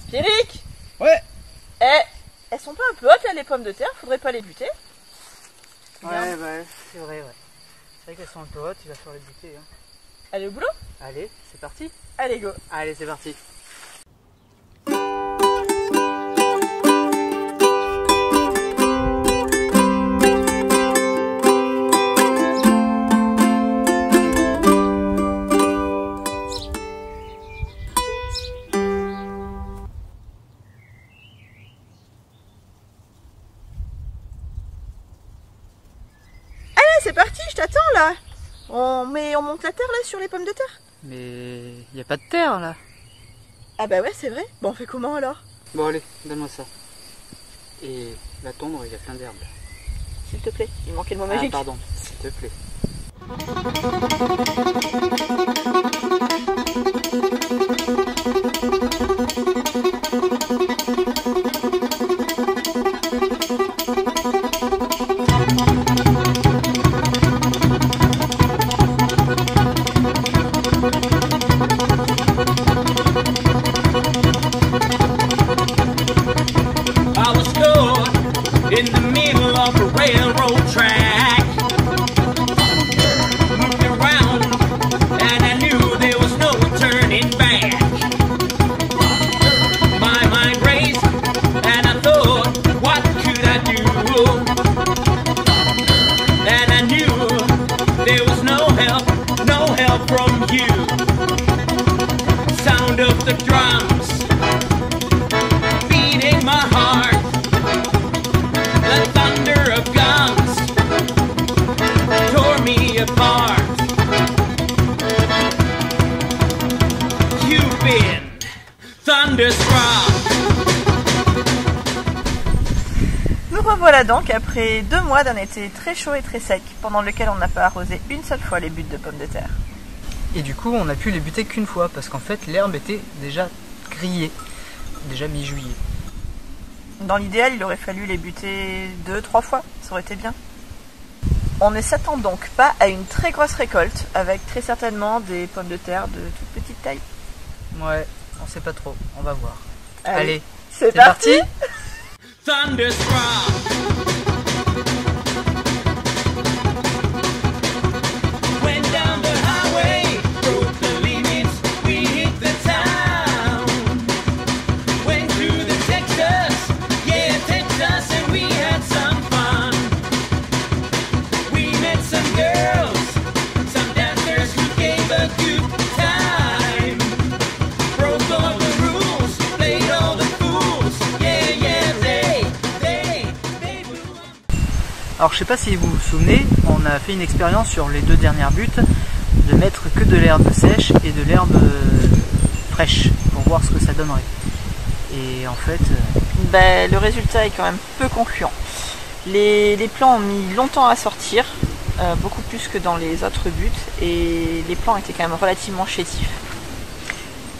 Pierrick! Ouais. Eh, elles sont pas un peu hautes là les pommes de terre, faudrait pas les buter? Ouais, bah, c'est vrai, ouais. C'est vrai qu'elles sont un peu hautes, il va falloir les buter. Hein. Allez au boulot? Allez, c'est parti. Allez go! Allez, c'est parti. C'est parti, je t'attends là. On monte la terre là sur les pommes de terre. Mais il n'y a pas de terre là. Ah bah ouais, c'est vrai. Bon, on fait comment alors? Bon, allez, donne-moi ça. Et la tondre, il y a plein d'herbes. S'il te plaît, il manquait le mot Ah, magique. pardon, s'il te plaît. I was caught in the middle of a railroad track. Moved around and I knew there was no turning back. My mind raced and I thought, what could I do? And I knew there was no help from you. Sound of the drums beating my heart. The thunder of guns tore me apart. You've been thunderstruck. Nous revoilà donc après 2 mois d'un été très chaud et très sec, pendant lequel on n'a pas arrosé une seule fois les buttes de pommes de terre. Et du coup, on a pu les buter qu'une fois parce qu'en fait, l'herbe était déjà grillée, déjà mi-juillet. Dans l'idéal, il aurait fallu les buter 2-3 fois, ça aurait été bien. On ne s'attend donc pas à une très grosse récolte, avec très certainement des pommes de terre de toute petite taille. Ouais, on sait pas trop, on va voir. Allez, c'est parti. Thunderstruck. Went down the highway, broke the limits, we hit the town. Went through the Texas, yeah, Texas, and we had some fun. We met some girls, some dancers who gave a good time. Broke all the rules, played all the fools, yeah, yeah, they blew up. Alors je sais pas si vous vous souvenez, on a fait une expérience sur les 2 dernières buttes de mettre que de l'herbe sèche et de l'herbe fraîche pour voir ce que ça donnerait. Et en fait... Ben, le résultat est quand même peu concluant. Les plants ont mis longtemps à sortir, beaucoup plus que dans les autres buttes, et les plants étaient quand même relativement chétifs.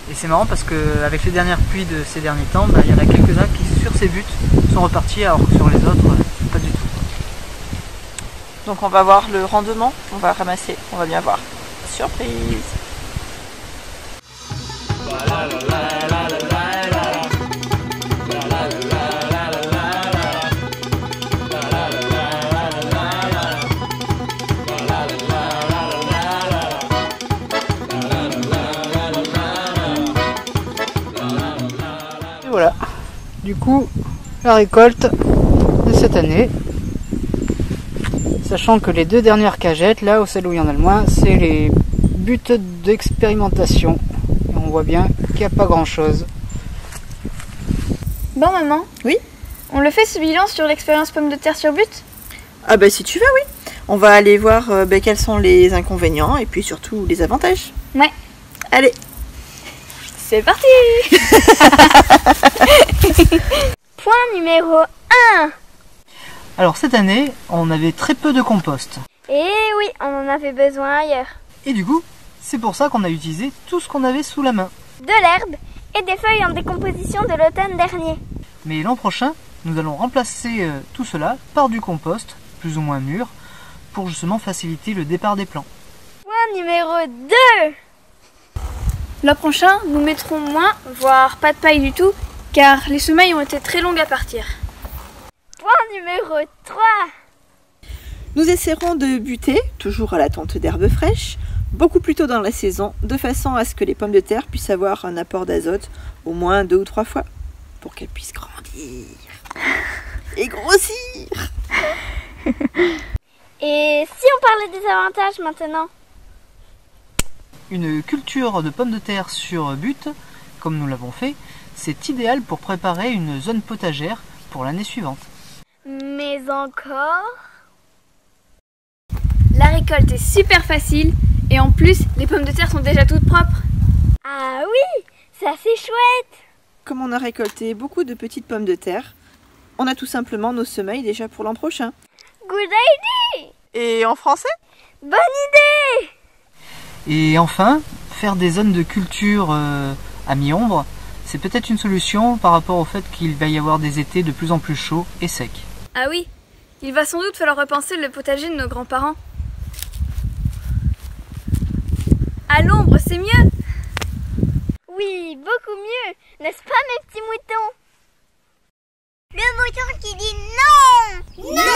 Et c'est marrant parce qu'avec les dernières pluies de ces derniers temps, bah, il y en a quelques-uns qui sur ces buttes sont repartis alors que sur les autres, pas du tout. Donc on va voir le rendement, on va ramasser, on va bien voir. Surprise! Et voilà, du coup, la récolte de cette année. Sachant que les 2 dernières cagettes, là, celle où il y en a le moins, c'est les buttes d'expérimentation. Et on voit bien qu'il n'y a pas grand chose. Bon maman. Oui? On le fait ce bilan sur l'expérience pomme de terre sur butte? Ah bah si tu veux, oui. On va aller voir quels sont les inconvénients et puis surtout les avantages. Ouais. Allez! C'est parti. Point numéro 1. Alors cette année, on avait très peu de compost. Et oui, on en avait besoin ailleurs. Et du coup, c'est pour ça qu'on a utilisé tout ce qu'on avait sous la main. De l'herbe et des feuilles en décomposition de l'automne dernier. Mais l'an prochain, nous allons remplacer tout cela par du compost, plus ou moins mûr, pour justement faciliter le départ des plants. Point numéro 2. L'an prochain, nous mettrons moins, voire pas de paille du tout, car les semailles ont été très longues à partir. Point numéro 3. Nous essaierons de buter, toujours à la tonte d'herbes fraîches, beaucoup plus tôt dans la saison, de façon à ce que les pommes de terre puissent avoir un apport d'azote au moins 2 ou 3 fois, pour qu'elles puissent grandir et grossir. Et si on parlait des avantages maintenant? Une culture de pommes de terre sur butte, comme nous l'avons fait, c'est idéal pour préparer une zone potagère pour l'année suivante. Mais encore? La récolte est super facile et en plus, les pommes de terre sont déjà toutes propres. Ah oui, ça c'est chouette. Comme on a récolté beaucoup de petites pommes de terre, on a tout simplement nos semeilles déjà pour l'an prochain. Good idea. Et en français? Bonne idée. Et enfin, faire des zones de culture à mi-ombre, c'est peut-être une solution par rapport au fait qu'il va y avoir des étés de plus en plus chauds et secs. Ah oui, il va sans doute falloir repenser le potager de nos grands-parents. À l'ombre, c'est mieux. Oui, beaucoup mieux. N'est-ce pas mes petits moutons? Le mouton qui dit non. Non.